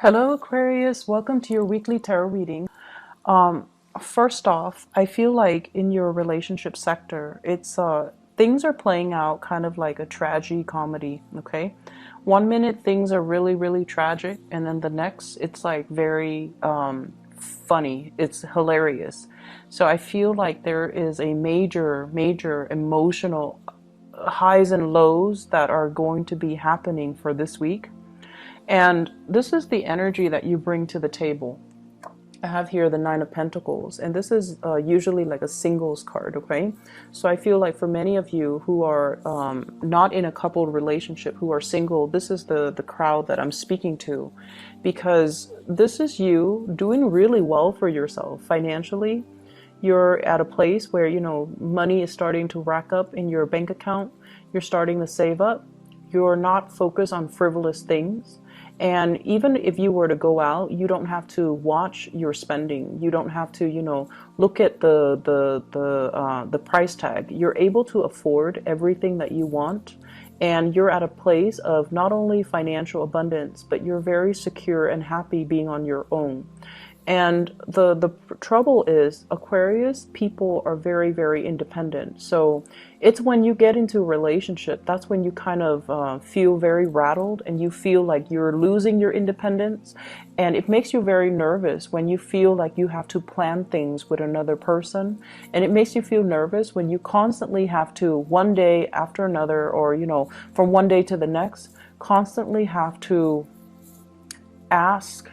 Hello Aquarius, welcome to your weekly tarot reading. Um, First off, I feel like in your relationship sector, it's things are playing out kind of like a tragedy comedy, okay? One minute things are really, really tragic, and then the next it's like very funny. It's hilarious. So I feel like there is a major, major emotional highs and lows that are going to be happening for this week. And this is the energy that you bring to the table. I have here the Nine of Pentacles, and this is usually like a singles card, okay? So I feel like for many of you who are not in a coupled relationship, who are single, this is the crowd that I'm speaking to, because this is you doing really well for yourself financially. You're at a place where, money is starting to rack up in your bank account. You're starting to save up. You're not focused on frivolous things. And even if you were to go out, you don't have to watch your spending. You don't have to, look at the price tag. You're able to afford everything that you want, and you're at a place of not only financial abundance, but you're very secure and happy being on your own. And the trouble is, Aquarius people are very, very independent. So it's when you get into a relationship, that's when you kind of feel very rattled and you feel like you're losing your independence. And it makes you very nervous when you feel like you have to plan things with another person. And it makes you feel nervous when you constantly have to, one day after another, or, from one day to the next, constantly have to ask,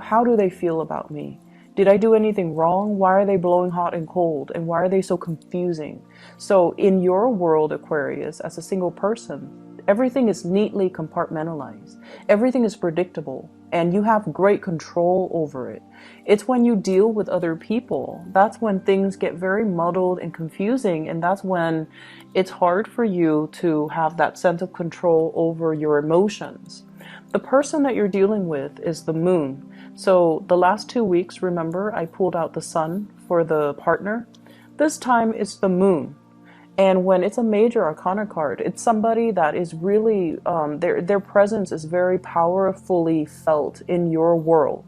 how do they feel about me? Did I do anything wrong? Why are they blowing hot and cold? And why are they so confusing? So in your world, Aquarius, as a single person, everything is neatly compartmentalized. Everything is predictable, and you have great control over it. It's when you deal with other people, that's when things get very muddled and confusing, and that's when it's hard for you to have that sense of control over your emotions. The person that you're dealing with is the moon. So the last 2 weeks, remember, I pulled out the sun for the partner. This time it's the moon. And when it's a major arcana card, it's somebody that is really, their presence is very powerfully felt in your world.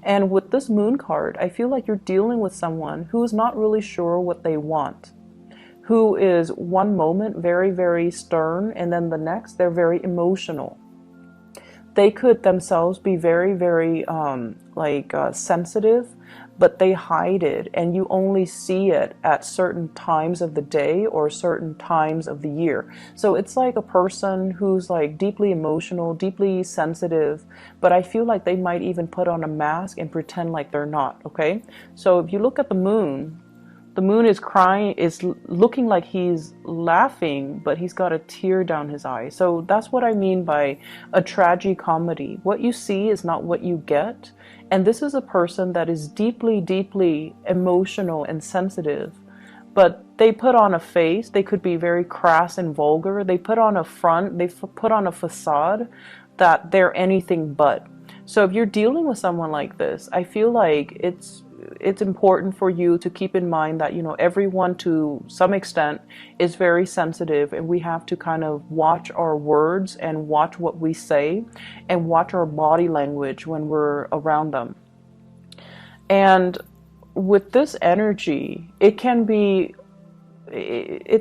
And with this moon card, I feel like you're dealing with someone who is not really sure what they want, who is one moment very, very stern, and then the next they're very emotional. They could themselves be very, very sensitive, but they hide it, and you only see it at certain times of the day or certain times of the year. So it's like a person who's like deeply emotional, deeply sensitive, but I feel like they might even put on a mask and pretend like they're not, okay? So if you look at the moon is crying, is looking like he's laughing, but he's got a tear down his eye. So that's what I mean by a tragicomedy. What you see is not what you get. And this is a person that is deeply, deeply emotional and sensitive. But they put on a face. They could be very crass and vulgar. They put on a front. They put on a facade that they're anything but. So if you're dealing with someone like this, I feel like it's important for you to keep in mind that, everyone to some extent is very sensitive, and we have to kind of watch our words and watch what we say and watch our body language when we're around them. And with this energy, it's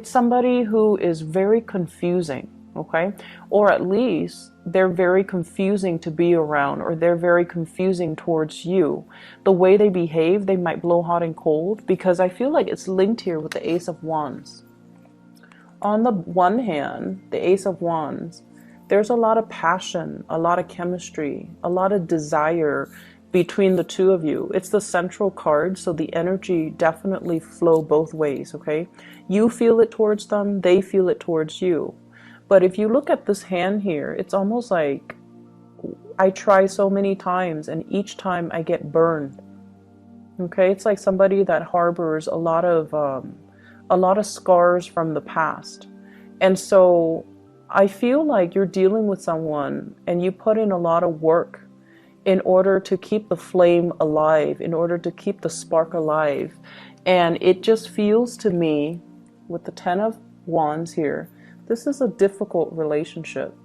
somebody who is very confusing, okay? Or at least they're very confusing to be around, or they're very confusing towards you. The way they behave, they might blow hot and cold, because I feel like it's linked here with the Ace of Wands. On the one hand, the Ace of Wands, there's a lot of passion, a lot of chemistry, a lot of desire between the two of you. It's the central card, so the energy definitely flow both ways, okay? You feel it towards them, they feel it towards you. But if you look at this hand here, it's almost like I try so many times and each time I get burned. Okay, it's like somebody that harbors a lot of scars from the past. And so I feel like you're dealing with someone and you put in a lot of work in order to keep the flame alive, in order to keep the spark alive. And it just feels to me, with the Ten of Wands here, this is a difficult relationship.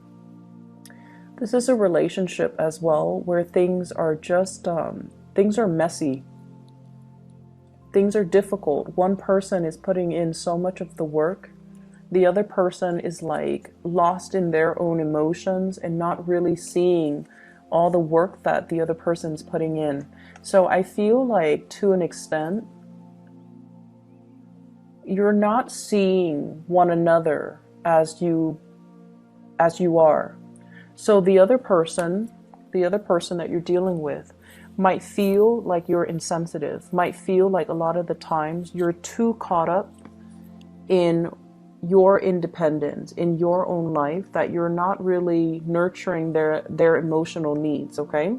This is a relationship as well where things are just, things are messy. Things are difficult. One person is putting in so much of the work. The other person is like lost in their own emotions and not really seeing all the work that the other person's putting in. So I feel like to an extent, you're not seeing one another as you are. So the other person that you're dealing with might feel like you're insensitive, might feel like a lot of the times you're too caught up in your independence, in your own life, that you're not really nurturing their emotional needs, okay?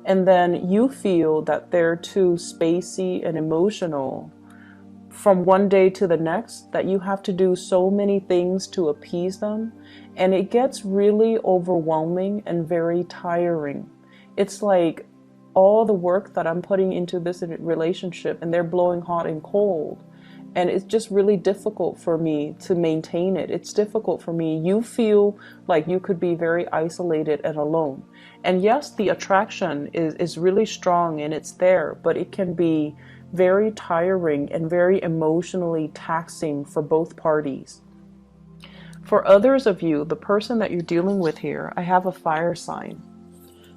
And then you feel that they're too spacey and emotional from one day to the next, that you have to do so many things to appease them, and it gets really overwhelming and very tiring. It's like all the work that I'm putting into this relationship and they're blowing hot and cold, and it's just really difficult for me to maintain it. It's difficult for me. You feel like you could be very isolated and alone. And yes, the attraction is really strong and it's there, but it can be very tiring and very emotionally taxing for both parties. For others of you, the person that you're dealing with here, I have a fire sign.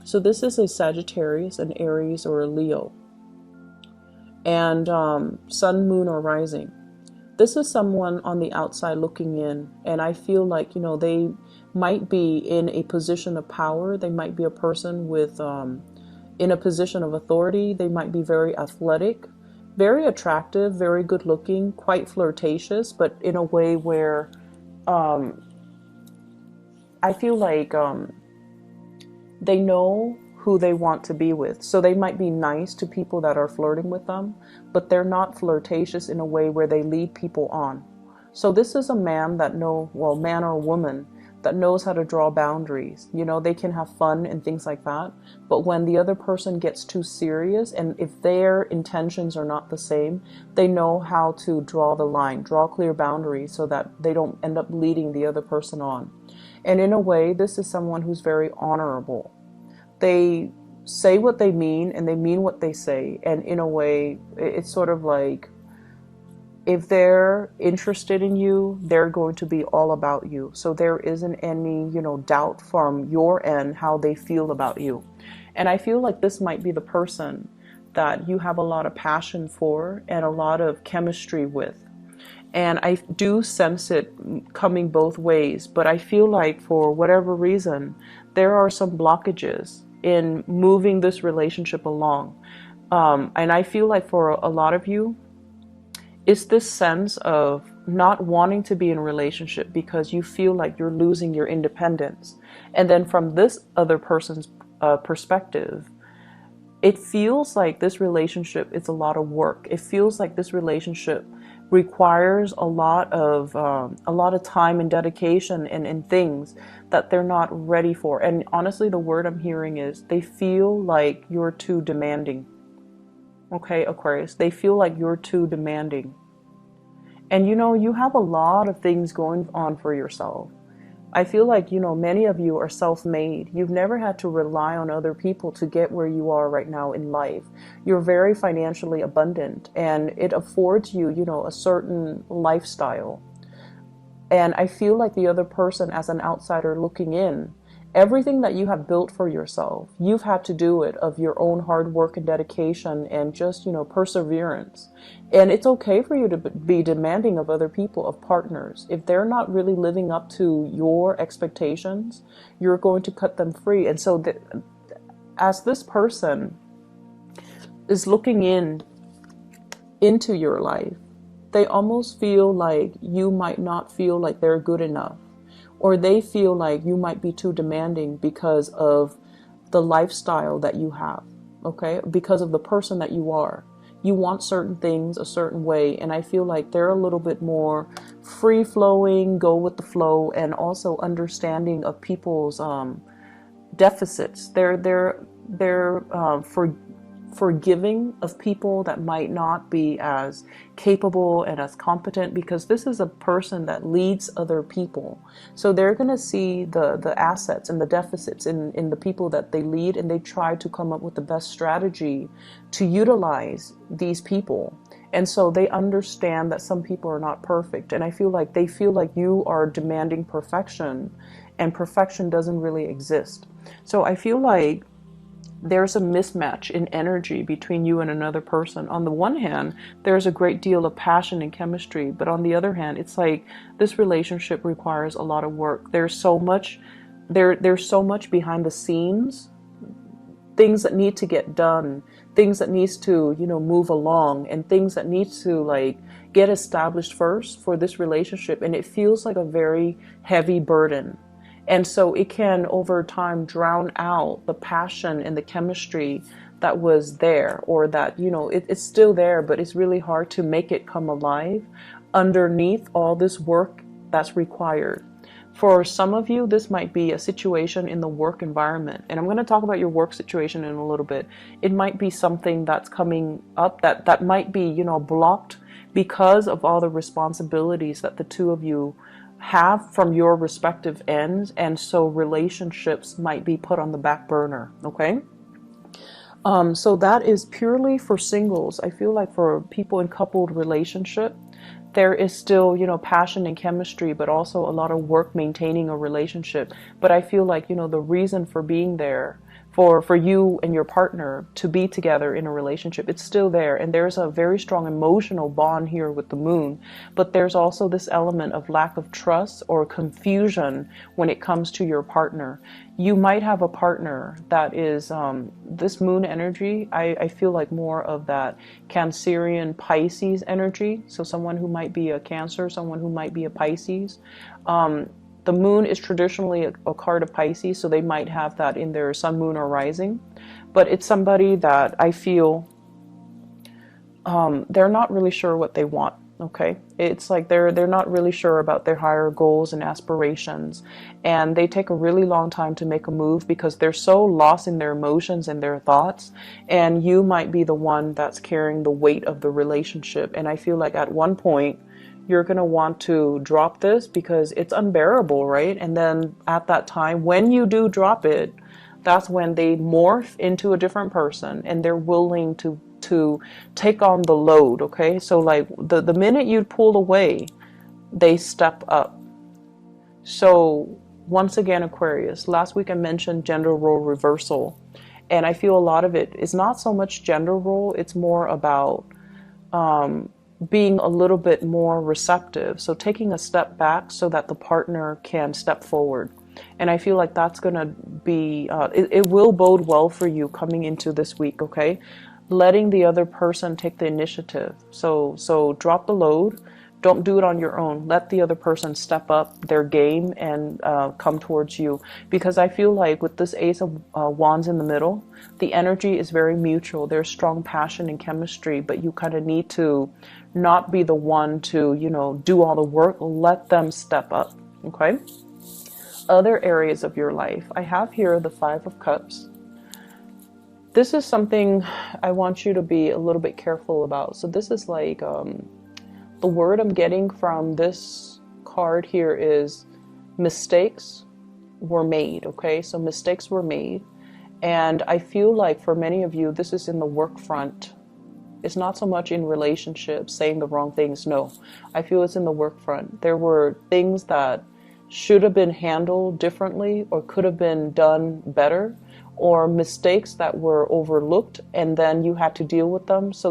So this is a Sagittarius, an Aries, or a Leo. And sun, moon, or rising. This is someone on the outside looking in. And I feel like, they might be in a position of power. They might be a person with, in a position of authority. They might be very athletic, very attractive, very good looking, quite flirtatious, but in a way where I feel like they know who they want to be with. So they might be nice to people that are flirting with them, but they're not flirtatious in a way where they lead people on. So this is a man that man or woman that knows how to draw boundaries. They can have fun and things like that. But when the other person gets too serious, and if their intentions are not the same, they know how to draw the line, draw clear boundaries so that they don't end up leading the other person on. And in a way, this is someone who's very honorable. They say what they mean and they mean what they say. And in a way, it's sort of like, if they're interested in you, they're going to be all about you. So there isn't any, doubt from your end how they feel about you. And I feel like this might be the person that you have a lot of passion for and a lot of chemistry with. And I do sense it coming both ways, but I feel like for whatever reason, there are some blockages in moving this relationship along. And I feel like for a lot of you, it's this sense of not wanting to be in a relationship because you feel like you're losing your independence. And then from this other person's perspective, it feels like this relationship is a lot of work. It feels like this relationship requires a lot of time and dedication and things that they're not ready for. And honestly, the word I'm hearing is they feel like you're too demanding. Okay, Aquarius, they feel like you're too demanding. And you have a lot of things going on for yourself. I feel like, many of you are self-made. You've never had to rely on other people to get where you are right now in life. You're very financially abundant and it affords you, a certain lifestyle. And I feel like the other person, as an outsider looking in, everything that you have built for yourself, you've had to do it of your own hard work and dedication and just, perseverance. And it's okay for you to be demanding of other people, of partners. If they're not really living up to your expectations, you're going to cut them free. And so as this person is looking into your life, they almost feel like you might not feel like they're good enough. Or they feel like you might be too demanding because of the lifestyle that you have, okay? Because of the person that you are. You want certain things a certain way, and I feel like they're a little bit more free-flowing, go with the flow, and also understanding of people's deficits. They're forgiving of people that might not be as capable and as competent, because this is a person that leads other people. So they're going to see the assets and the deficits in the people that they lead, and they try to come up with the best strategy to utilize these people. And so they understand that some people are not perfect. And I feel like they feel like you are demanding perfection, and perfection doesn't really exist. So I feel like there's a mismatch in energy between you and another person. On the one hand, there's a great deal of passion and chemistry, but on the other hand, it's like this relationship requires a lot of work. There's so much behind the scenes, things that need to get done, things that needs to, move along, and things that needs to like get established first for this relationship. And it feels like a very heavy burden. And so it can, over time, drown out the passion and the chemistry that was there, or that, it's still there, but it's really hard to make it come alive underneath all this work that's required. For some of you, this might be a situation in the work environment. And I'm going to talk about your work situation in a little bit. It might be something that's coming up that might be, blocked because of all the responsibilities that the two of you have from your respective ends, and so relationships might be put on the back burner. Okay, so that is purely for singles. I feel like for people in coupled relationship, there is still, passion and chemistry, but also a lot of work maintaining a relationship. But I feel like, the reason for being there, for you and your partner to be together in a relationship, it's still there. And there's a very strong emotional bond here with the moon. But there's also this element of lack of trust or confusion when it comes to your partner. You might have a partner that is, this moon energy, I feel like more of that Cancerian Pisces energy. So someone who might be a Cancer, someone who might be a Pisces. The moon is traditionally a card of Pisces, so they might have that in their sun, moon, or rising. But it's somebody that I feel they're not really sure what they want. Okay, it's like they're not really sure about their higher goals and aspirations, and they take a really long time to make a move because they're so lost in their emotions and their thoughts. And you might be the one that's carrying the weight of the relationship. And I feel like at one point, you're going to want to drop this because it's unbearable, right? And then at that time, when you do drop it, that's when they morph into a different person, and they're willing to take on the load, okay? So like the minute you pull away, they step up. So once again, Aquarius, last week I mentioned gender role reversal, and I feel a lot of it is not so much gender role, it's more about being a little bit more receptive. So taking a step back so that the partner can step forward. And I feel like that's going to be, it will bode well for you coming into this week, okay? Letting the other person take the initiative. So drop the load. Don't do it on your own. Let the other person step up their game and come towards you. Because I feel like with this Ace of Wands in the middle, the energy is very mutual. There's strong passion and chemistry, but you kind of need to not be the one to, do all the work. Let them step up, okay? Other areas of your life. I have here the Five of Cups. This is something I want you to be a little bit careful about. So this is like, the word I'm getting from this card here is mistakes were made, okay? So mistakes were made. And I feel like for many of you, this is in the work front. It's not so much in relationships, saying the wrong things. No, I feel it's in the work front. There were things that should have been handled differently or could have been done better, or mistakes that were overlooked and then you had to deal with them. So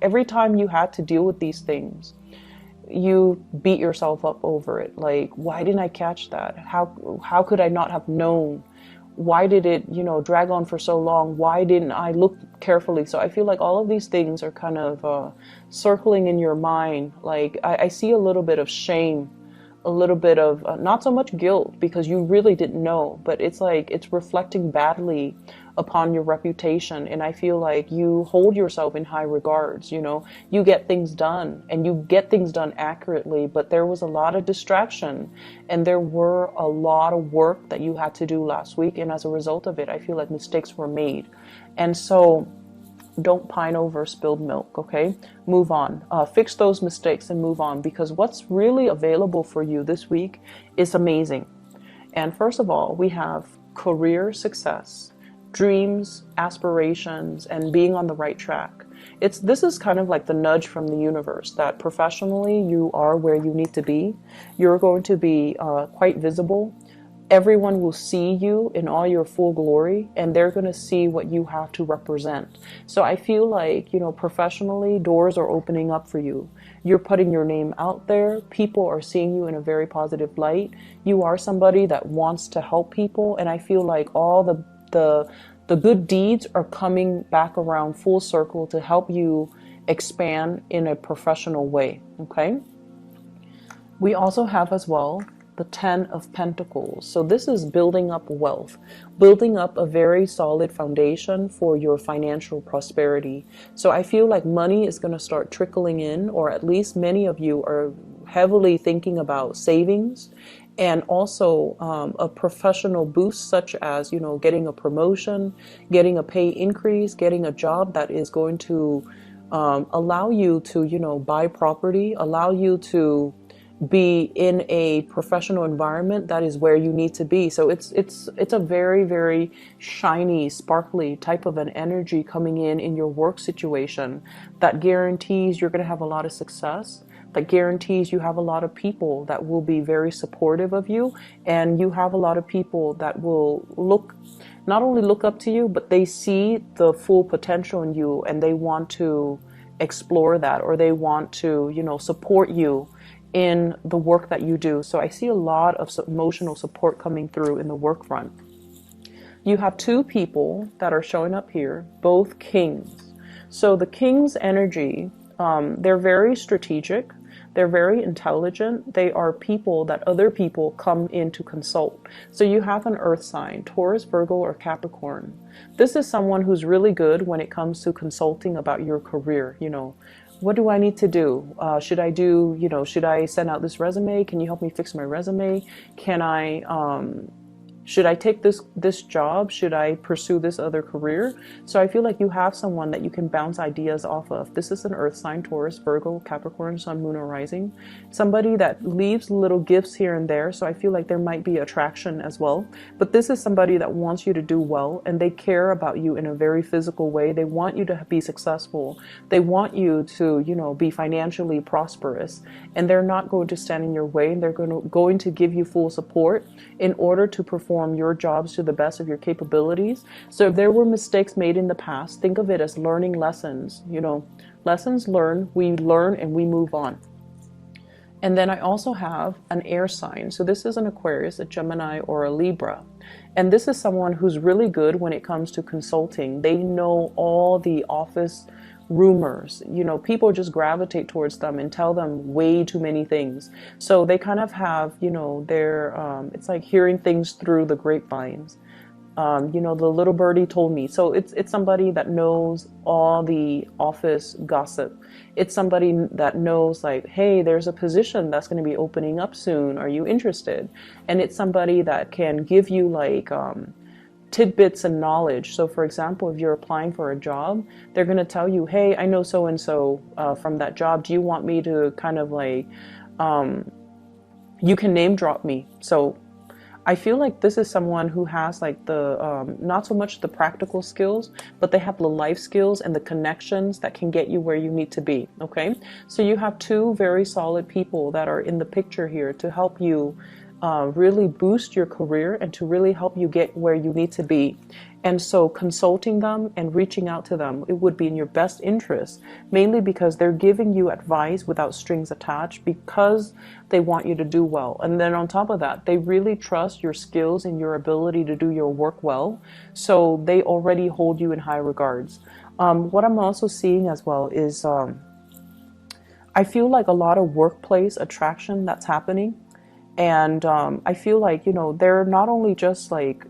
every time you had to deal with these things, you beat yourself up over it. Like, why didn't I catch that? How could I not have known? Why did it, drag on for so long? Why didn't I look carefully? So I feel like all of these things are kind of circling in your mind. Like I see a little bit of shame, a little bit of not so much guilt because you really didn't know, but it's like it's reflecting badly upon your reputation. And I feel like you hold yourself in high regards. You get things done and you get things done accurately, but there was a lot of distraction and there were a lot of work that you had to do last week. And as a result of it, I feel like mistakes were made. And so don't pine over spilled milk, okay? Move on. Fix those mistakes and move on, because what's really available for you this week is amazing. And first of all, we have career success, dreams, aspirations, and being on the right track. This is kind of like the nudge from the universe that professionally you are where you need to be. You're going to be quite visible. Everyone will see you in all your full glory, and they're going to see what you have to represent. So I feel like, professionally, doors are opening up for you. You're putting your name out there. People are seeing you in a very positive light. You are somebody that wants to help people, and I feel like all the good deeds are coming back around full circle to help you expand in a professional way, okay? We also have as well the 10 of Pentacles. So this is building up wealth, building up a very solid foundation for your financial prosperity. So I feel like money is going to start trickling in, or at least many of you are heavily thinking about savings, and also a professional boost, such as, getting a promotion, getting a pay increase, getting a job that is going to allow you to, buy property, allow you to be in a professional environment that is where you need to be. So it's a very, very shiny, sparkly type of an energy coming in your work situation that guarantees you're going to have a lot of success, that guarantees you have a lot of people that will be very supportive of you, and you have a lot of people that will not only look up to you, but they see the full potential in you, and they want to explore that, or they want to, support you in the work that you do. So I see a lot of emotional support coming through in the work front. You have two people that are showing up here, both kings. So the king's energy, they're very strategic. They're very intelligent. They are people that other people come in to consult. So you have an earth sign, Taurus, Virgo, or Capricorn. This is someone who's really good when it comes to consulting about your career. What do I need to do? Should I send out this resume? Can you help me fix my resume? Should I take this job? Should I pursue this other career? So I feel like you have someone that you can bounce ideas off of. This is an earth sign, Taurus, Virgo, Capricorn, Sun, Moon, or Rising. Somebody that leaves little gifts here and there. So I feel like there might be attraction as well. But this is somebody that wants you to do well, and they care about you in a very physical way. They want you to be successful. They want you to, be financially prosperous. And they're not going to stand in your way. They're going to give you full support in order to perform your jobs to the best of your capabilities. So if there were mistakes made in the past, think of it as learning lessons. Lessons learned, we learn and we move on. And then I also have an air sign. So this is an Aquarius, a Gemini, or a Libra. And this is someone who's really good when it comes to consulting. They know all the office rumors. People just gravitate towards them and tell them way too many things. So they kind of have, their, it's like hearing things through the grapevines. The little birdie told me. So it's somebody that knows all the office gossip. It's somebody that knows, like, hey, there's a position that's going to be opening up soon. Are you interested? And it's somebody that can give you like tidbits and knowledge. So for example, if you're applying for a job, they're going to tell you, hey, I know so-and-so from that job. Do you want me to kind of like, you can name drop me. So I feel like this is someone who has like the, not so much the practical skills, but they have the life skills and the connections that can get you where you need to be. Okay. So you have two very solid people that are in the picture here to help you really boost your career and to really help you get where you need to be. And so consulting them and reaching out to them, it would be in your best interest, mainly because they're giving you advice without strings attached, because they want you to do well. And then on top of that, they really trust your skills and your ability to do your work well. So they already hold you in high regards. What I'm also seeing as well is I feel like a lot of workplace attraction that's happening. And I feel like, they're not only just like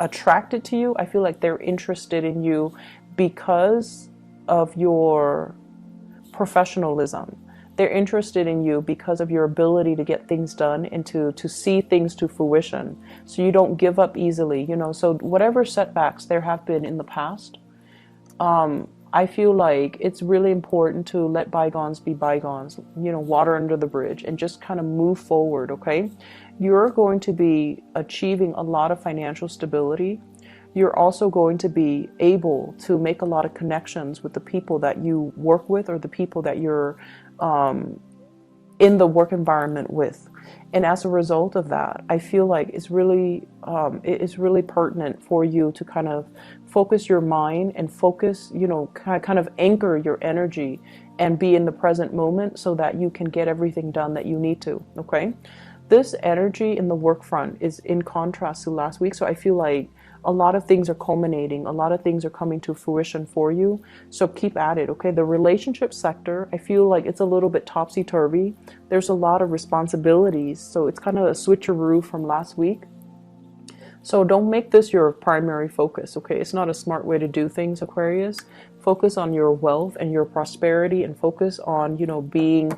attracted to you, I feel like they're interested in you because of your professionalism. They're interested in you because of your ability to get things done and to see things to fruition. So you don't give up easily, so whatever setbacks there have been in the past, I feel like it's really important to let bygones be bygones, you know, water under the bridge, and just kind of move forward, okay? You're going to be achieving a lot of financial stability. You're also going to be able to make a lot of connections with the people that you work with, or the people that you're in the work environment with. And as a result of that, I feel like it's really pertinent for you to kind of focus your mind and focus, you know, kind of anchor your energy and be in the present moment so that you can get everything done that you need to, okay? This energy in the work front is in contrast to last week, so I feel like a lot of things are culminating, a lot of things are coming to fruition for you, so keep at it, okay? The relationship sector, I feel like it's a little bit topsy-turvy. There's a lot of responsibilities, so it's kind of a switcheroo from last week. So don't make this your primary focus, okay? It's not a smart way to do things, Aquarius. Focus on your wealth and your prosperity, and focus on, you know, being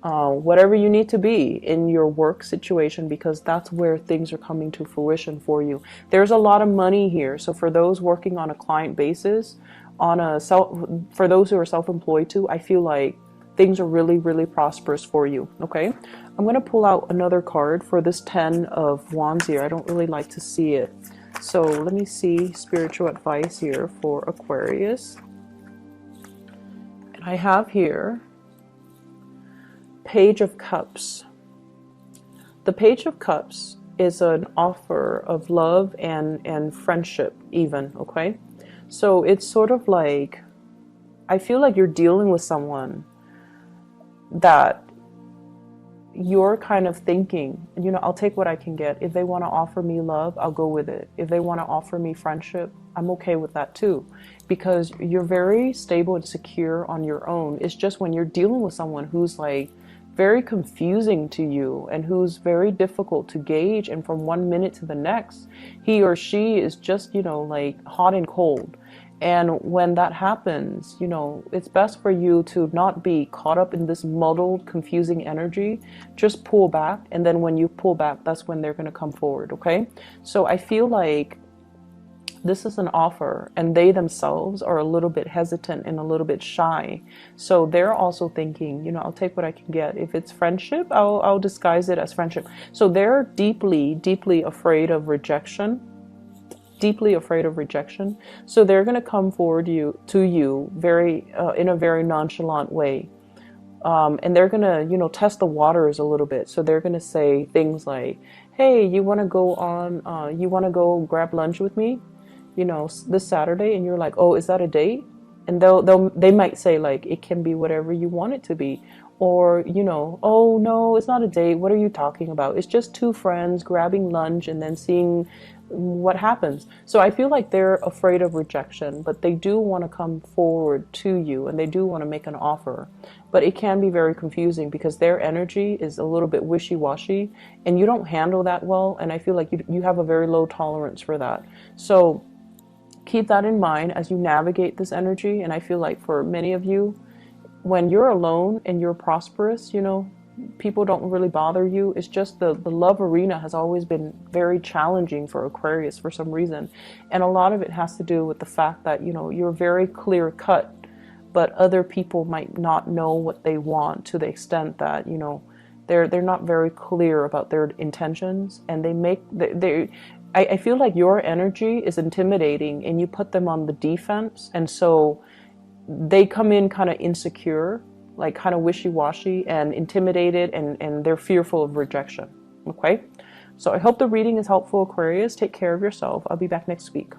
whatever you need to be in your work situation, because that's where things are coming to fruition for you. There's a lot of money here. So for those working on a client basis, for those who are self-employed too, I feel like things are really, really prosperous for you, okay? I'm going to pull out another card for this 10 of Wands here. I don't really like to see it. So let me see spiritual advice here for Aquarius. And I have here Page of Cups. The Page of Cups is an offer of love and friendship even, okay? So it's sort of like, I feel like you're dealing with someone that you're kind of thinking, you know, I'll take what I can get. If they want to offer me love, I'll go with it. If they want to offer me friendship, I'm okay with that too, because you're very stable and secure on your own. It's just when you're dealing with someone who's like very confusing to you and who's very difficult to gauge, and from one minute to the next, he or she is just, you know, like hot and cold. And when that happens, you know, it's best for you to not be caught up in this muddled, confusing energy. Just pull back, and then when you pull back, that's when they're going to come forward, okay? So I feel like this is an offer, and they themselves are a little bit hesitant and a little bit shy. So they're also thinking, you know, I'll take what I can get. If it's friendship, I'll disguise it as friendship. So they're deeply, deeply afraid of rejection. Deeply afraid of rejection. So they're going to come forward to you very in a very nonchalant way. And they're going to, you know, test the waters a little bit. So they're going to say things like, hey, you want to go grab lunch with me, you know, this Saturday? And you're like, oh, is that a date? And they might say like, it can be whatever you want it to be. Or, you know, oh no, it's not a date. What are you talking about? It's just two friends grabbing lunch and then seeing what happens. So I feel like they're afraid of rejection, but they do want to come forward to you, and they do want to make an offer. But it can be very confusing because their energy is a little bit wishy-washy, and you don't handle that well. And I feel like you have a very low tolerance for that. So keep that in mind as you navigate this energy. And I feel like for many of you, when you're alone and you're prosperous, you know, people don't really bother you. It's just the love arena has always been very challenging for Aquarius for some reason. And a lot of it has to do with the fact that, you know, you're very clear cut, but other people might not know what they want to the extent that, you know, they're not very clear about their intentions, and I feel like your energy is intimidating and you put them on the defense, and so they come in kind of insecure, like kind of wishy-washy and intimidated, and they're fearful of rejection. Okay, so I hope the reading is helpful, Aquarius. Take care of yourself. I'll be back next week.